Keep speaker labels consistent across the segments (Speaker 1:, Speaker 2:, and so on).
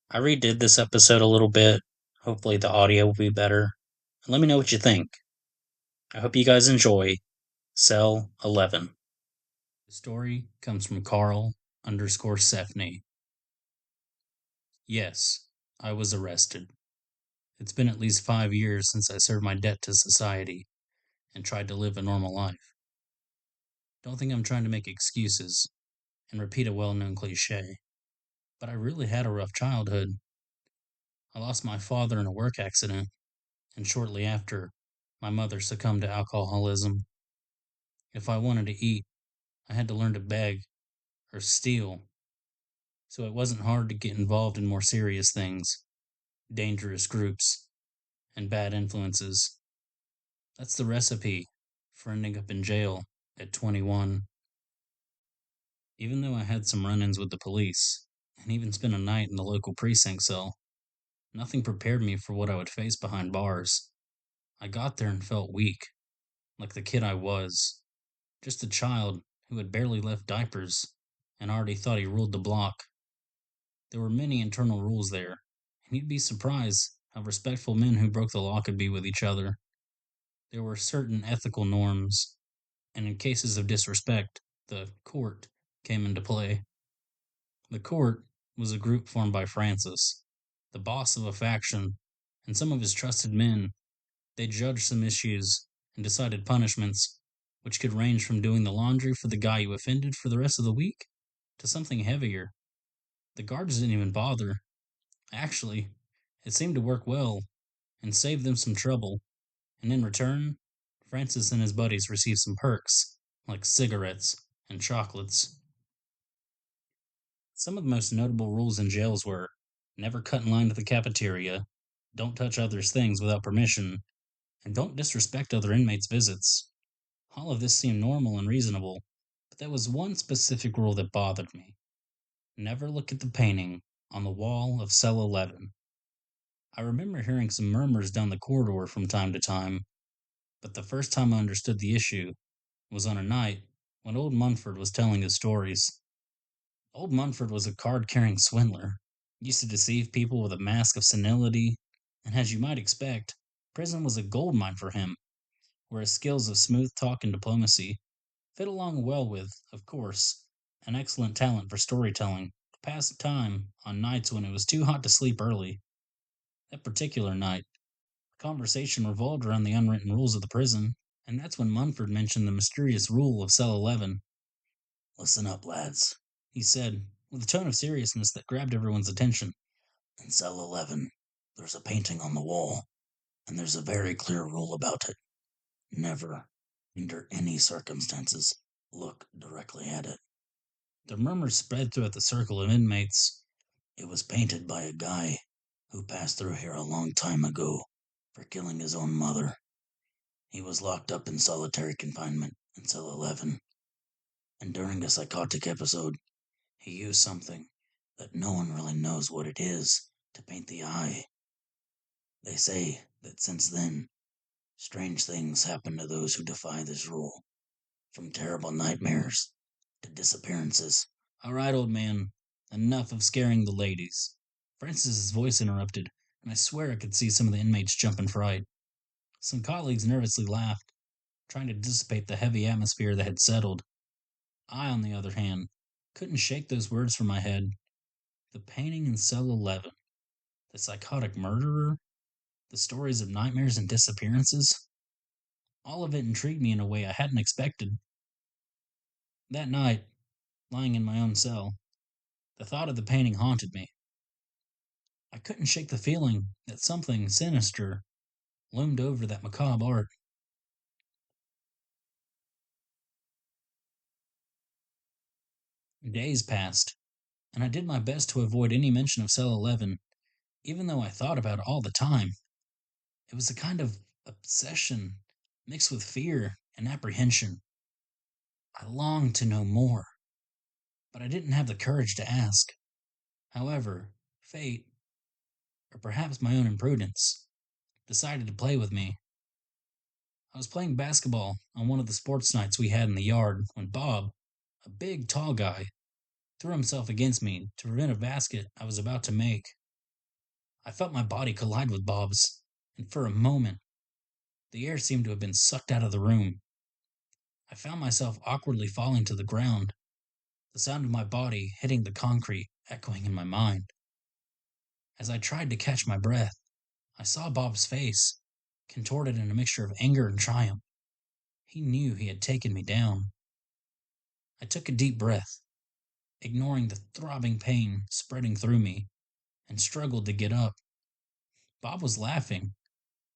Speaker 1: I redid this episode a little bit. Hopefully, the audio will be better. Let me know what you think. I hope you guys enjoy Cell 11. The story comes from Carl underscore Sefney. Yes, I was arrested. It's been at least 5 years since I served my debt to society and tried to live a normal life. Don't think I'm trying to make excuses and repeat a well known cliche, but I really had a rough childhood. I lost my father in a work accident, and shortly after, my mother succumbed to alcoholism. If I wanted to eat, I had to learn to beg or steal, so it wasn't hard to get involved in more serious things, dangerous groups, and bad influences. That's the recipe for ending up in jail at 21. Even though I had some run ins with the police, and even spent a night in the local precinct cell, nothing prepared me for what I would face behind bars. I got there and felt weak, like the kid I was, just a child who had barely left diapers and already thought he ruled the block. There were many internal rules there, and you'd be surprised how respectful men who broke the law could be with each other. There were certain ethical norms, and in cases of disrespect, the court came into play. The court was a group formed by Francis, the boss of a faction, and some of his trusted men. They judged some issues and decided punishments, which could range from doing the laundry for the guy you offended for the rest of the week to something heavier. The guards didn't even bother. Actually, it seemed to work well and save them some trouble, and in return, Francis and his buddies received some perks, like cigarettes and chocolates. Some of the most notable rules in jails were never cut in line to the cafeteria, don't touch others' things without permission, and don't disrespect other inmates' visits. All of this seemed normal and reasonable, but there was one specific rule that bothered me. Never look at the painting on the wall of cell 11. I remember hearing some murmurs down the corridor from time to time, but the first time I understood the issue was on a night when old Munford was telling his stories. Old Munford was a card carrying swindler, used to deceive people with a mask of senility, and as you might expect, prison was a gold mine for him, where his skills of smooth talk and diplomacy fit along well with, of course, an excellent talent for storytelling to pass the time on nights when it was too hot to sleep early. That particular night, the conversation revolved around the unwritten rules of the prison, and that's when Munford mentioned the mysterious rule of cell 11. Listen up, lads, he said, with a tone of seriousness that grabbed everyone's attention. In cell 11, there's a painting on the wall, and there's a very clear rule about it. Never, under any circumstances, look directly at it. The murmurs spread throughout the circle of inmates. It was painted by a guy who passed through here a long time ago for killing his own mother. He was locked up in solitary confinement in cell 11, and during a psychotic episode, he used something that no one really knows what it is to paint the eye. They say that since then, strange things happen to those who defy this rule, from terrible nightmares to disappearances. All right, old man, enough of scaring the ladies. Francis's voice interrupted, and I swear I could see some of the inmates jump in fright. Some colleagues nervously laughed, trying to dissipate the heavy atmosphere that had settled. I, on the other hand, couldn't shake those words from my head. The painting in cell 11, the psychotic murderer, the stories of nightmares and disappearances. All of it intrigued me in a way I hadn't expected. That night, lying in my own cell, the thought of the painting haunted me. I couldn't shake the feeling that something sinister loomed over that macabre art. Days passed, and I did my best to avoid any mention of cell 11, even though I thought about it all the time. It was a kind of obsession mixed with fear and apprehension. I longed to know more, but I didn't have the courage to ask. However, fate, or perhaps my own imprudence, decided to play with me. I was playing basketball on one of the sports nights we had in the yard when Bob, a big, tall guy, threw himself against me to prevent a basket I was about to make. I felt my body collide with Bob's, and for a moment, the air seemed to have been sucked out of the room. I found myself awkwardly falling to the ground, the sound of my body hitting the concrete echoing in my mind. As I tried to catch my breath, I saw Bob's face, contorted in a mixture of anger and triumph. He knew he had taken me down. I took a deep breath, ignoring the throbbing pain spreading through me, and struggled to get up. Bob was laughing,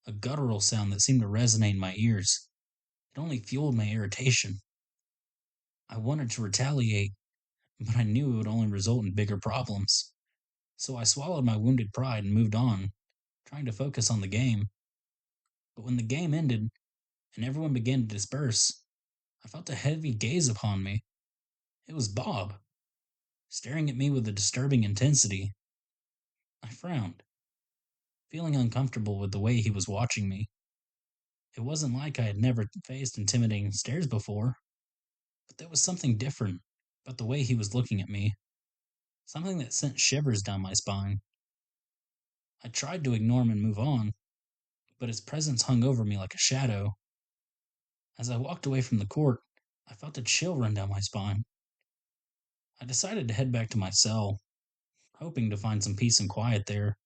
Speaker 1: a guttural sound that seemed to resonate in my ears. It only fueled my irritation. I wanted to retaliate, but I knew it would only result in bigger problems. So I swallowed my wounded pride and moved on, trying to focus on the game. But when the game ended and everyone began to disperse, I felt a heavy gaze upon me. It was Bob, staring at me with a disturbing intensity. I frowned, feeling uncomfortable with the way he was watching me. It wasn't like I had never faced intimidating stares before, but there was something different about the way he was looking at me, something that sent shivers down my spine. I tried to ignore him and move on, but his presence hung over me like a shadow. As I walked away from the court, I felt a chill run down my spine. I decided to head back to my cell, hoping to find some peace and quiet there.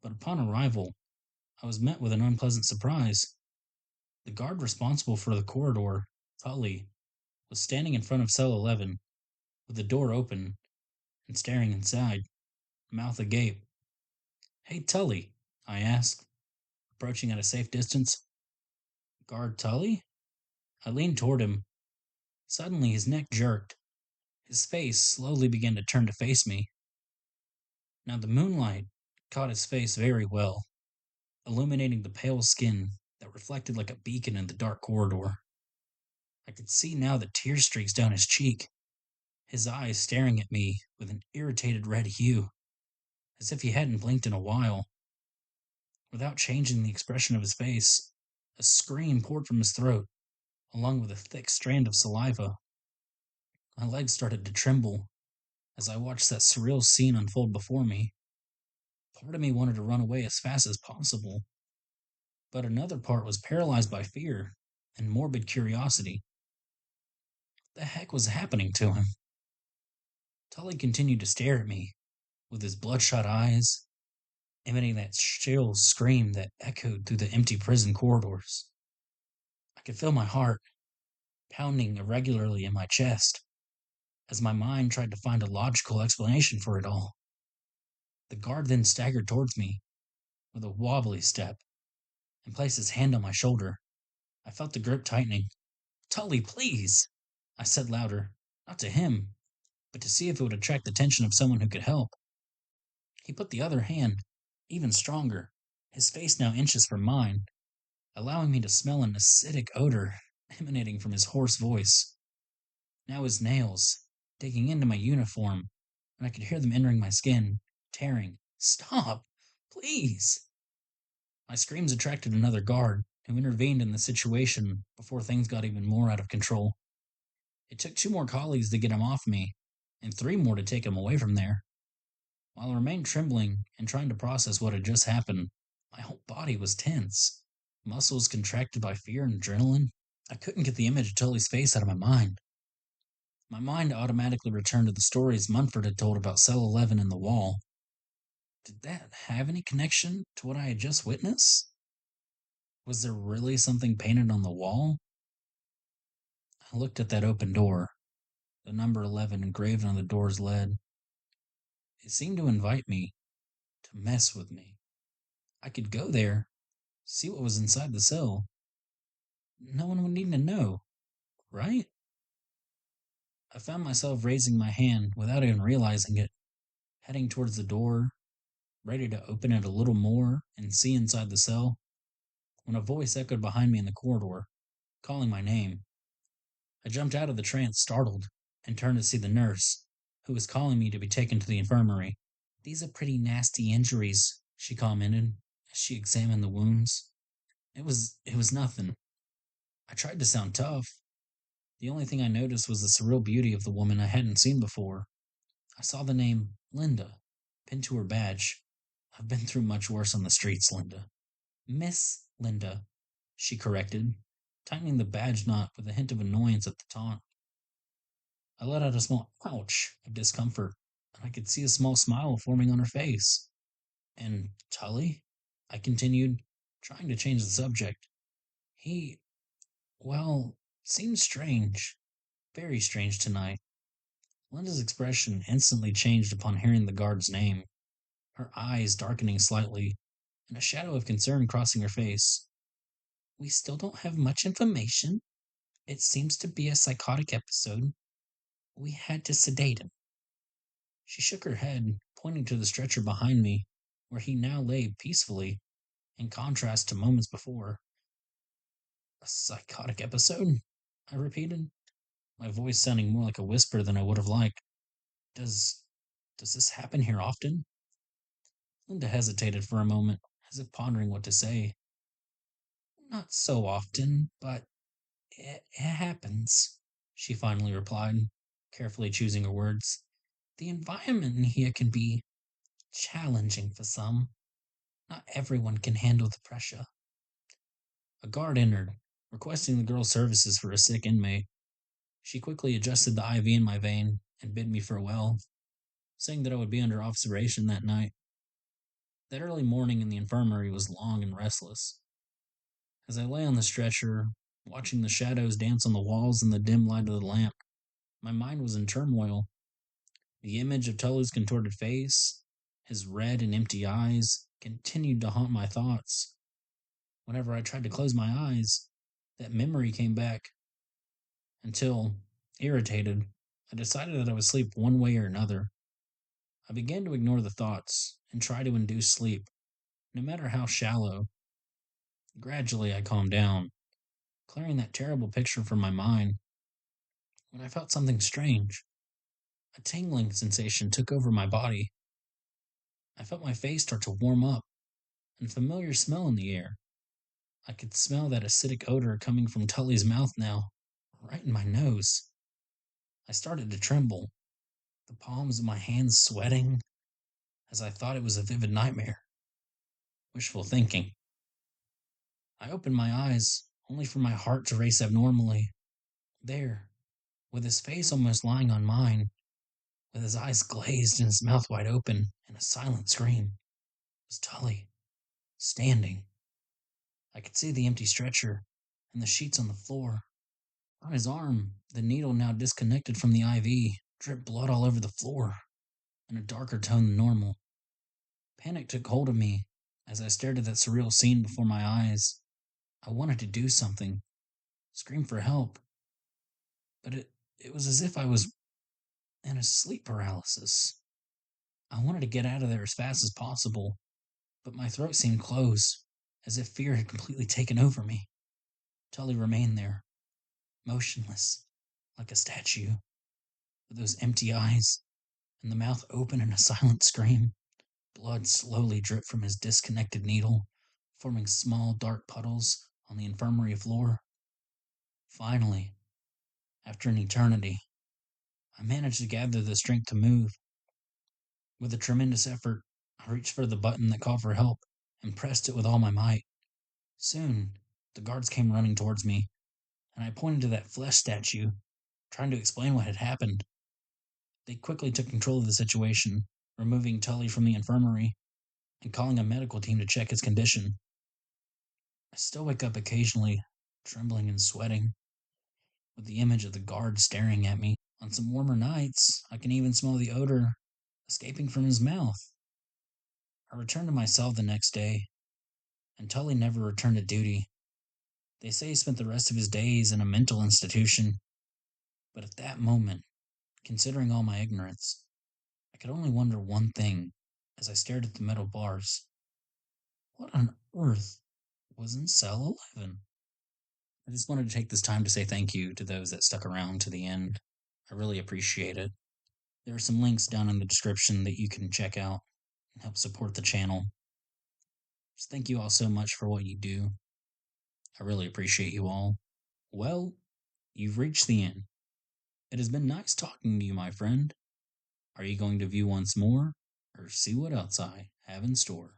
Speaker 1: But upon arrival, I was met with an unpleasant surprise. The guard responsible for the corridor, Tully, was standing in front of cell 11, with the door open and staring inside, mouth agape. "Hey, Tully," I asked, approaching at a safe distance. "Guard Tully?" I leaned toward him. Suddenly, his neck jerked. His face slowly began to turn to face me. Now, the moonlight caught his face very well, illuminating the pale skin that reflected like a beacon in the dark corridor. I could see now the tear streaks down his cheek, his eyes staring at me with an irritated red hue, as if he hadn't blinked in a while. Without changing the expression of his face, a scream poured from his throat, along with a thick strand of saliva. My legs started to tremble as I watched that surreal scene unfold before me. Part of me wanted to run away as fast as possible, but another part was paralyzed by fear and morbid curiosity. What the heck was happening to him? Tully continued to stare at me, with his bloodshot eyes, emitting that shrill scream that echoed through the empty prison corridors. I could feel my heart pounding irregularly in my chest as my mind tried to find a logical explanation for it all. The guard then staggered towards me with a wobbly step and placed his hand on my shoulder. I felt the grip tightening. "Tully, please!" I said louder, not to him, but to see if it would attract the attention of someone who could help. He put the other hand, even stronger, his face now inches from mine, allowing me to smell an acidic odor emanating from his hoarse voice. Now his nails, digging into my uniform, and I could hear them entering my skin, tearing. "Stop! Please!" My screams attracted another guard, who intervened in the situation before things got even more out of control. It took 2 more colleagues to get him off me, and 3 more to take him away from there. While I remained trembling and trying to process what had just happened, my whole body was tense, muscles contracted by fear and adrenaline. I couldn't get the image of Tully's face out of my mind. My mind automatically returned to the stories Munford had told about Cell 11 and the wall. Did that have any connection to what I had just witnessed? Was there really something painted on the wall? I looked at that open door, the number 11 engraved on the door's lead. It seemed to invite me, to mess with me. I could go there, see what was inside the cell. No one would need to know, right? I found myself raising my hand without even realizing it, heading towards the door, ready to open it a little more and see inside the cell, when a voice echoed behind me in the corridor, calling my name. I jumped out of the trance, startled, and turned to see the nurse, who was calling me to be taken to the infirmary. "These are pretty nasty injuries," she commented as she examined the wounds. It was nothing. I tried to sound tough. The only thing I noticed was the surreal beauty of the woman I hadn't seen before. I saw the name Linda pinned to her badge, I've been through much worse on the streets, Linda. Miss Linda, she corrected, tightening the badge knot with a hint of annoyance at the taunt. I let out a small ouch of discomfort, and I could see a small smile forming on her face. And Tully? I continued, trying to change the subject. He, well, seemed strange. Very strange tonight. Linda's expression instantly changed upon hearing the guard's name, her eyes darkening slightly, and a shadow of concern crossing her face. We still don't have much information. It seems to be a psychotic episode. We had to sedate him. She shook her head, pointing to the stretcher behind me, where he now lay peacefully, in contrast to moments before. A psychotic episode? I repeated, my voice sounding more like a whisper than I would have liked. Does does this happen here often? Linda hesitated for a moment, as if pondering what to say. Not so often, but it happens, she finally replied, carefully choosing her words. The environment in here can be challenging for some. Not everyone can handle the pressure. A guard entered, requesting the girl's services for a sick inmate. She quickly adjusted the IV in my vein and bid me farewell, saying that I would be under observation that night. That early morning in the infirmary was long and restless. As I lay on the stretcher, watching the shadows dance on the walls in the dim light of the lamp, my mind was in turmoil. The image of Tully's contorted face, his red and empty eyes, continued to haunt my thoughts. Whenever I tried to close my eyes, that memory came back, until, irritated, I decided that I would sleep one way or another. I began to ignore the thoughts and try to induce sleep, no matter how shallow. Gradually, I calmed down, clearing that terrible picture from my mind, when I felt something strange. A tingling sensation took over my body. I felt my face start to warm up, and a familiar smell in the air. I could smell that acidic odor coming from Tully's mouth now, right in my nose. I started to tremble, the palms of my hands sweating, as I thought it was a vivid nightmare. Wishful thinking. I opened my eyes, only for my heart to race abnormally. There, with his face almost lying on mine, with his eyes glazed and his mouth wide open, in a silent scream, was Tully, standing. I could see the empty stretcher and the sheets on the floor. On his arm, the needle now disconnected from the IV, dripped blood all over the floor, in a darker tone than normal. Panic took hold of me as I stared at that surreal scene before my eyes. I wanted to do something, scream for help, but it was as if I was in a sleep paralysis. I wanted to get out of there as fast as possible, but my throat seemed closed, as if fear had completely taken over me. Tully remained there, motionless, like a statue, with those empty eyes and the mouth open in a silent scream. Blood slowly dripped from his disconnected needle, forming small dark puddles on the infirmary floor. Finally, after an eternity, I managed to gather the strength to move. With a tremendous effort, I reached for the button that called for help and pressed it with all my might. Soon, the guards came running towards me, and I pointed to that flesh statue, trying to explain what had happened. They quickly took control of the situation, removing Tully from the infirmary and calling a medical team to check his condition. I still wake up occasionally, trembling and sweating, with the image of the guard staring at me. On some warmer nights, I can even smell the odor escaping from his mouth. I returned to my cell the next day, and Tully never returned to duty. They say he spent the rest of his days in a mental institution, but at that moment, considering all my ignorance, I could only wonder one thing as I stared at the metal bars. What on earth was in cell 11? I just wanted to take this time to say thank you to those that stuck around to the end. I really appreciate it. There are some links down in the description that you can check out and help support the channel. Just thank you all so much for what you do. I really appreciate you all. Well, you've reached the end. It has been nice talking to you, my friend. Are you going to view once more, or see what else I have in store.